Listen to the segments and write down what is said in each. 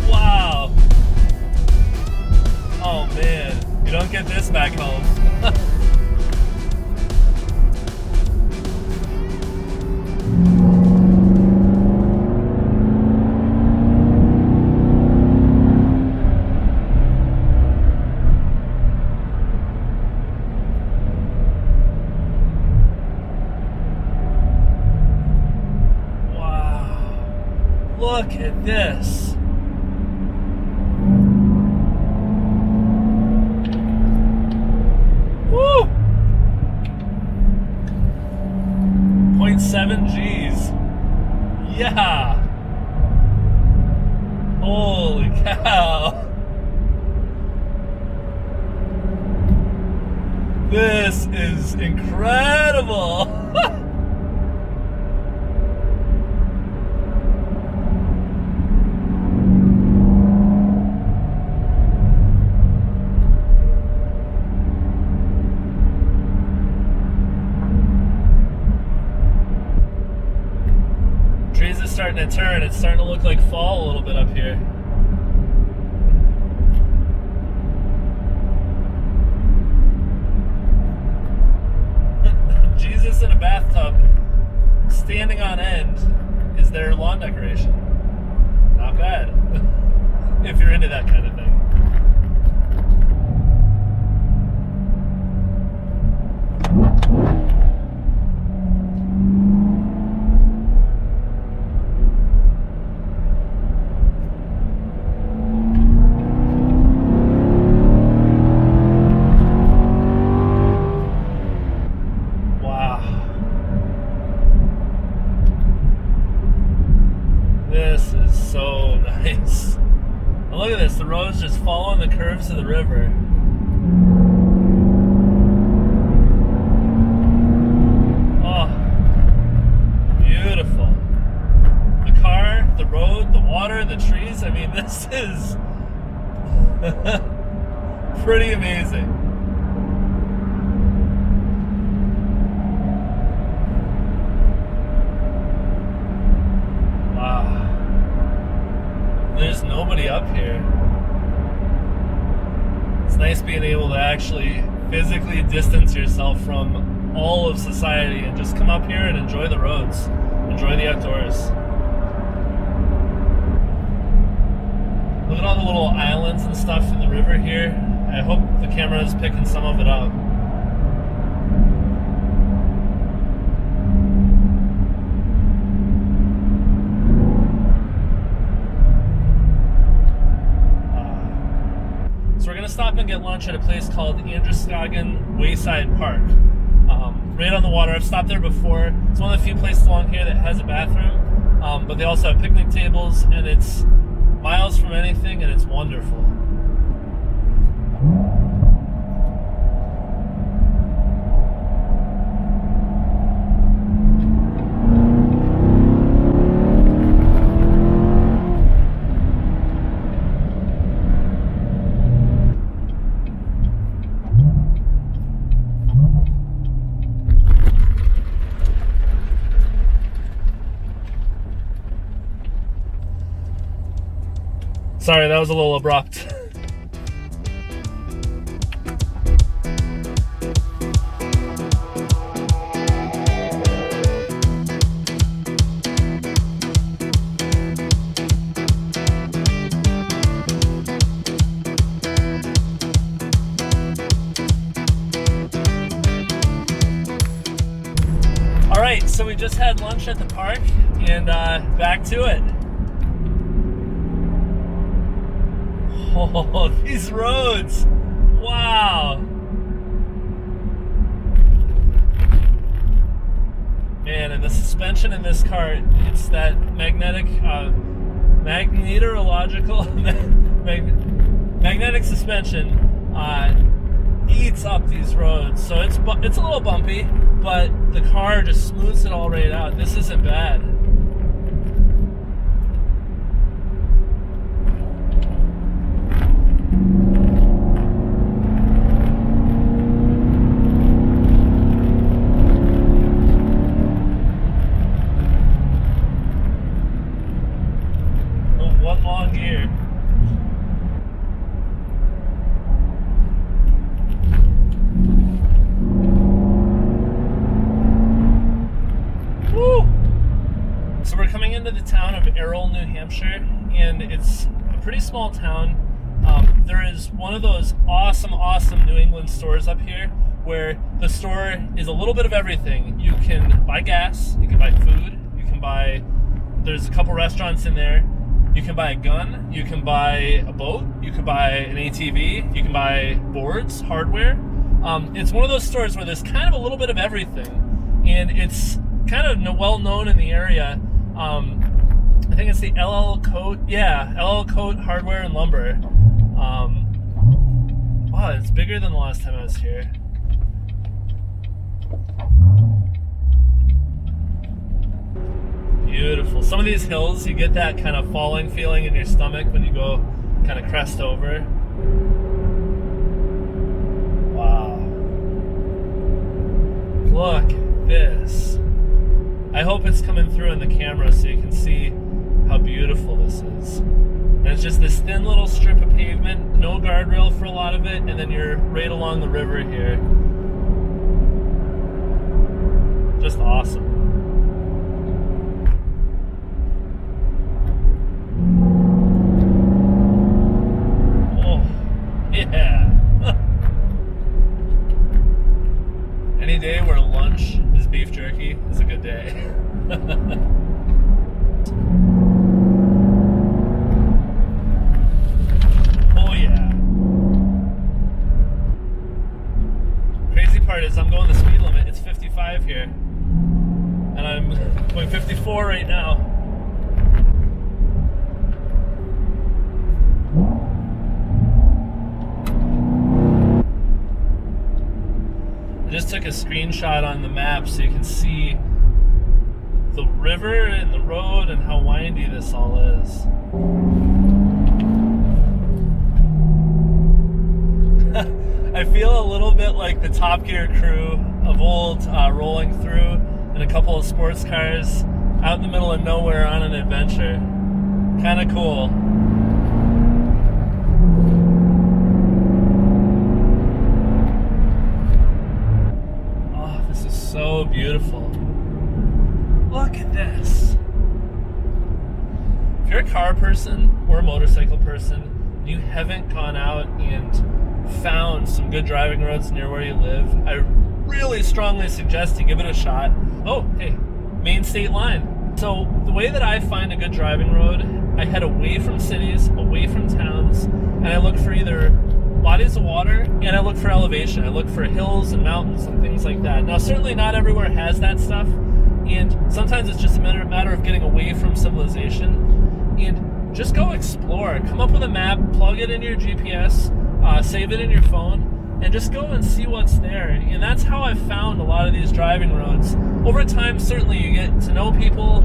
Wow. Oh man, you don't get this back home. Wow. Look at this. Woo! 0.7 G's. Yeah. Holy cow. This is incredible. Trees are starting to turn. It's starting to look like fall a little bit up here. Jesus in a bathtub, standing on end, is their lawn decoration. Not bad. If you're into that kind of thing. This is so nice. And look at this, the road's just following the curves of the river. Oh, beautiful. The car, the road, the water, the trees. I mean, this is pretty amazing. There's nobody up here. It's nice being able to actually physically distance yourself from all of society and just come up here and enjoy the roads, enjoy the outdoors. Look at all the little islands and stuff in the river here. I hope the camera is picking some of it up. So we're going to stop and get lunch at a place called Androscoggin Wayside Park. Right on the water. I've stopped there before. It's one of the few places along here that has a bathroom, but they also have picnic tables, and it's miles from anything, and it's wonderful. Sorry, that was a little abrupt. All right, so we just had lunch at the park and back to it. Oh, these roads. Wow. Man, and the suspension in this car, it's that magnetic, magnetic suspension eats up these roads. So it's a little bumpy, but the car just smooths it all right out. This isn't bad. One long gear. the town of Errol, New Hampshire, and it's a pretty small town. There is one of those awesome New England stores up here where the store is a little bit of everything. You can buy gas, you can buy food, you can buy, there's a couple restaurants in there. You can buy a gun, you can buy a boat, you can buy an ATV, you can buy boards, hardware. It's one of those stores where there's kind of a little bit of everything, and it's kind of well known in the area. I think it's the LL Coat, LL Coat Hardware and Lumber. Wow, it's bigger than the last time I was here. Beautiful. Some of these hills, you get that kind of falling feeling in your stomach when you go kind of crest over. Wow. Look at this. I hope it's coming through in the camera so you can see how beautiful this is. And it's just this thin little strip of pavement, no guardrail for a lot of it, and then you're right along the river here. Just awesome. Yeah. Any day where lunch is beef jerky is a good day. Oh yeah. Crazy part is I'm going the speed limit. It's 55 here. And I'm going 54 right now. I just took a screenshot on the map so you can see the river and the road and how windy this all is. I feel a little bit like the Top Gear crew of old, rolling through in a couple of sports cars out in the middle of nowhere on an adventure. Kind of cool. So beautiful. Look at this. If you're a car person or a motorcycle person, and you haven't gone out and found some good driving roads near where you live, I really strongly suggest you give it a shot. Oh, hey, Maine state line. So the way that I find a good driving road, I head away from cities, away from towns, and I look for either bodies of water, and I look for elevation. I look for hills and mountains and things like that. Now, certainly not everywhere has that stuff, and sometimes it's just a matter of getting away from civilization, and just go explore. Come up with a map, plug it in your GPS, save it in your phone, and just go and see what's there. And that's how I've found a lot of these driving roads. Over time, certainly you get to know people,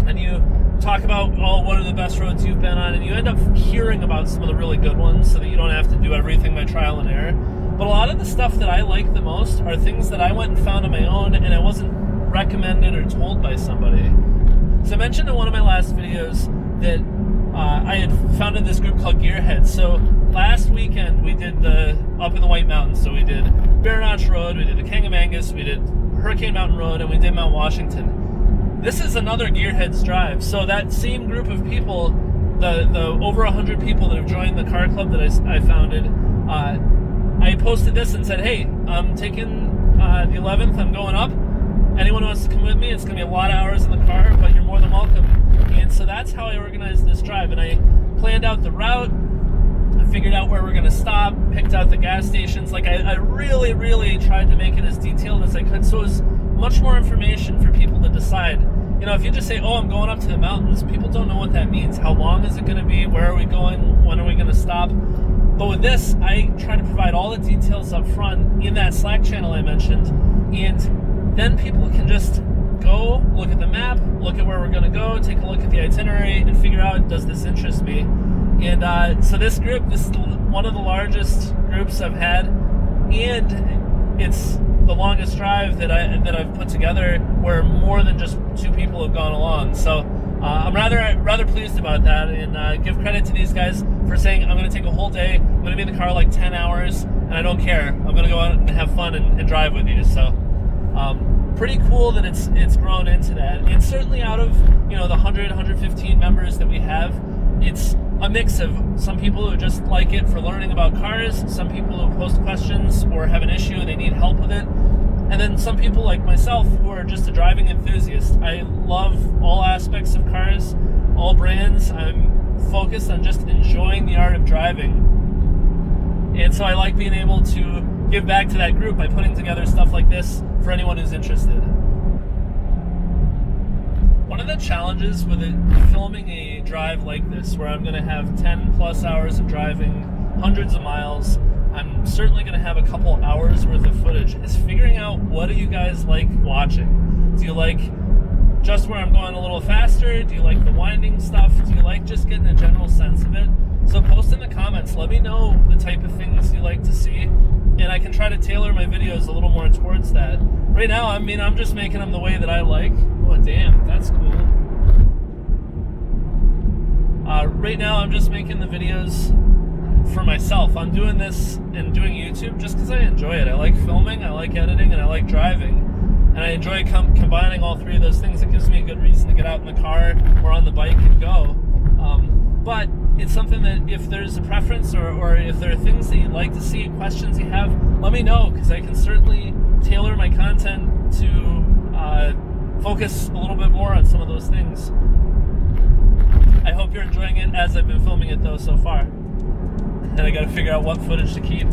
and you talk about, what are the best roads you've been on, and you end up hearing about some of the really good ones so that you don't have to do everything by trial and error. But a lot of the stuff that I like the most are things that I went and found on my own, and I wasn't recommended or told by somebody. So I mentioned in one of my last videos that I had founded this group called Gearheads. So last weekend we did up in the White Mountains. So we did Bear Notch Road, we did the Kangamangas, we did Hurricane Mountain Road, and we did Mount Washington. This is another Gearheads drive. So that same group of people, the over 100 people that have joined the car club that I founded, I posted this and said, hey, I'm taking the 11th, I'm going up. Anyone who wants to come with me, it's going to be a lot of hours in the car, but you're more than welcome. And so that's how I organized this drive. And I planned out the route, I figured out where we're going to stop, picked out the gas stations. Like I really tried to make it as detailed as I could, so it was much more information for people to decide. You know, if you just say, oh, I'm going up to the mountains, people don't know what that means. How long is it going to be? Where are we going? When are we going to stop? But with this, I try to provide all the details up front in that Slack channel I mentioned, and then people can just go, look at the map, look at where we're going to go, take a look at the itinerary, and figure out, does this interest me? And so this group, this is one of the largest groups I've had, and it's the longest drive that I've put together where more than just two people have gone along. So I'm rather pleased about that, and give credit to these guys for saying, I'm going to take a whole day, I'm going to be in the car like 10 hours, and I don't care. I'm going to go out and have fun and drive with you. So pretty cool that it's grown into that. And certainly out of, you know, the 115 members that we have, it's a mix of some people who just like it for learning about cars, some people who post questions or have an issue and they need help with it, and then some people like myself who are just a driving enthusiast. I love all aspects of cars, all brands. I'm focused on just enjoying the art of driving. And so I like being able to give back to that group by putting together stuff like this for anyone who's interested. One of the challenges with filming a drive like this, where I'm going to have 10 plus hours of driving, hundreds of miles, I'm certainly going to have a couple hours worth of footage, is figuring out what do you guys like watching. Do you like just where I'm going a little faster? Do you like the winding stuff? Do you like just getting a general sense of it? So post in the comments, let me know the type of things you like to see, and I can try to tailor my videos a little more towards that. Right now, I mean, I'm just making them the way that I like. Oh, damn, that's cool. Right now, I'm just making the videos for myself. I'm doing this and doing YouTube just because I enjoy it. I like filming, I like editing, and I like driving. And I enjoy combining all three of those things. It gives me a good reason to get out in the car or on the bike and go. But it's something that if there's a preference or if there are things that you'd like to see, questions you have, let me know, because I can certainly tailor my content to focus a little bit more on some of those things. I hope you're enjoying it as I've been filming it though so far. And I gotta figure out what footage to keep.